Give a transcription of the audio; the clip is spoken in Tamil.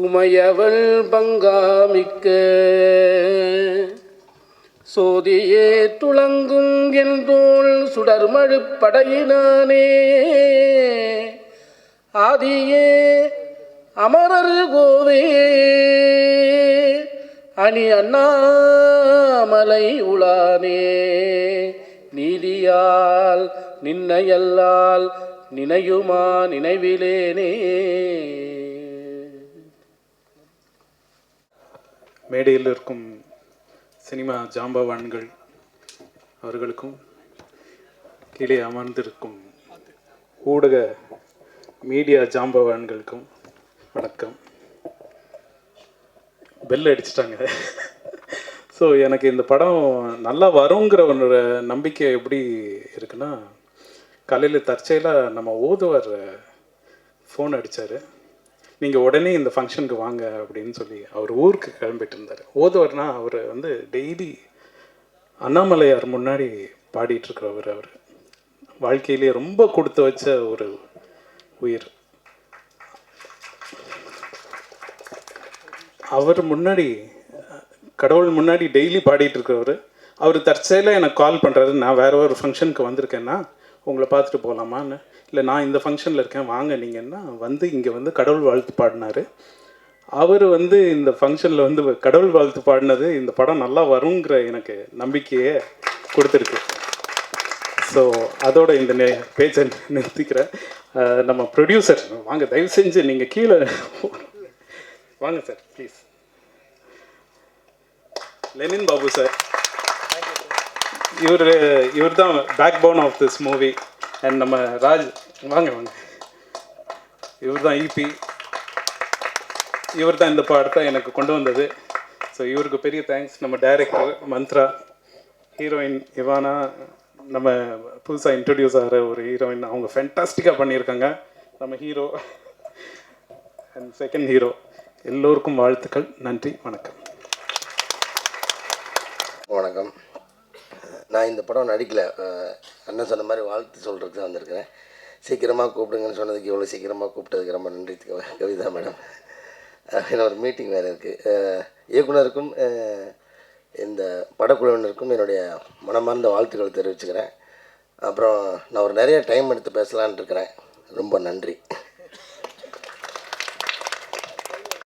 உமையவள் பங்காமிக்க சோதியே துளங்கும் என்றோள் சுடர்மழு படையினானே ஆதியே அமரர் கோவே அணி அண்ணாமலை உளானே நீதியால் நின்னையல்லால் நினையுமா நினைவிலேனே. மேடையில் இருக்கும் சினிமா ஜாம்பவான்கள் அவர்களுக்கும் கீழே அமர்ந்திருக்கும் ஊடக மீடியா ஜாம்பவான்களுக்கும் வணக்கம். பெல் அடிச்சிட்டாங்க. ஸோ எனக்கு இந்த படம் நல்லா வருங்கிற ஒரு நம்பிக்கை எப்படி இருக்குன்னா, காலையில் தற்செயலாக நம்ம ஓதுவார் ஃபோன் அடித்தார். நீங்கள் உடனே இந்த ஃபங்க்ஷனுக்கு வாங்க அப்படின்னு சொல்லி அவர் ஊருக்கு கிளம்பிட்டு இருந்தார். ஓதுவார்னா அவர் வந்து டெய்லி அண்ணாமலையார் முன்னாடி பாடிட்டுருக்கிறவர். அவர் வாழ்க்கையிலே ரொம்ப கொடுத்து வச்ச ஒரு உயிர். அவர் முன்னாடி கடவுள் முன்னாடி டெய்லி பாடிட்டு இருக்கிறவர். அவர் தற்செயலாக எனக்கு கால் பண்ணுறாரு, நான் வேறு ஒரு ஃபங்க்ஷனுக்கு வந்திருக்கேன்னா உங்களை பார்த்துட்டு போகலாமான்னு. இல்லை, நான் இந்த ஃபங்க்ஷனில் இருக்கேன் வாங்க நீங்கன்னா வந்து இங்கே வந்து கடவுள் வாழ்த்து பாடினார். அவர் வந்து இந்த ஃபங்க்ஷனில் வந்து கடவுள் வாழ்த்து பாடினது இந்த படம் நல்லா வருங்கிற எனக்கு நம்பிக்கையை கொடுத்துருக்கு. ஸோ அதோட இந்த பேச்சை நிறுத்திக்கிறேன். நம்ம ப்ரொடியூசர் வாங்க, தயவு செஞ்சு நீங்கள் கீழே வாங்க sir please. Lenin Babu sir, இவர் தான் backbone of this movie. And நம்ம ராஜ் வாங்க வாங்க, இவர் தான் இபி, இவர் தான் இந்த படத்தை எனக்கு கொண்டு வந்தது. ஸோ இவருக்கு பெரிய தேங்க்ஸ். நம்ம டைரக்டர் மந்த்ரா, ஹீரோயின் இவானா, நம்ம புதுசாக இன்ட்ரடியூஸ் ஆகிற ஒரு ஹீரோயின், அவங்க ஃபேண்டாஸ்டிக்காக பண்ணியிருக்காங்க. நம்ம ஹீரோ அண்ட் செகண்ட் ஹீரோ, எல்லோருக்கும் வாழ்த்துக்கள். நன்றி, வணக்கம். வணக்கம். நான் இந்த படம் நடிக்கலை, அண்ணன் சொன்ன மாதிரி வாழ்த்து சொல்கிறதுக்கு தான் வந்திருக்கிறேன். சீக்கிரமாக கூப்பிடுங்கன்னு சொன்னதுக்கு இவ்வளோ சீக்கிரமாக கூப்பிட்டதுக்கு ரொம்ப நன்றி கவிதா மேடம். என்னோட மீட்டிங் வேறு இருக்குது. இயக்குனருக்கும் இந்த படக்குழுவினருக்கும் என்னுடைய மனமார்ந்த வாழ்த்துக்களை தெரிவிச்சுக்கிறேன். அப்புறம் நான் ஒரு நிறைய டைம் எடுத்து பேசலான்னு இருக்கிறேன். ரொம்ப நன்றி.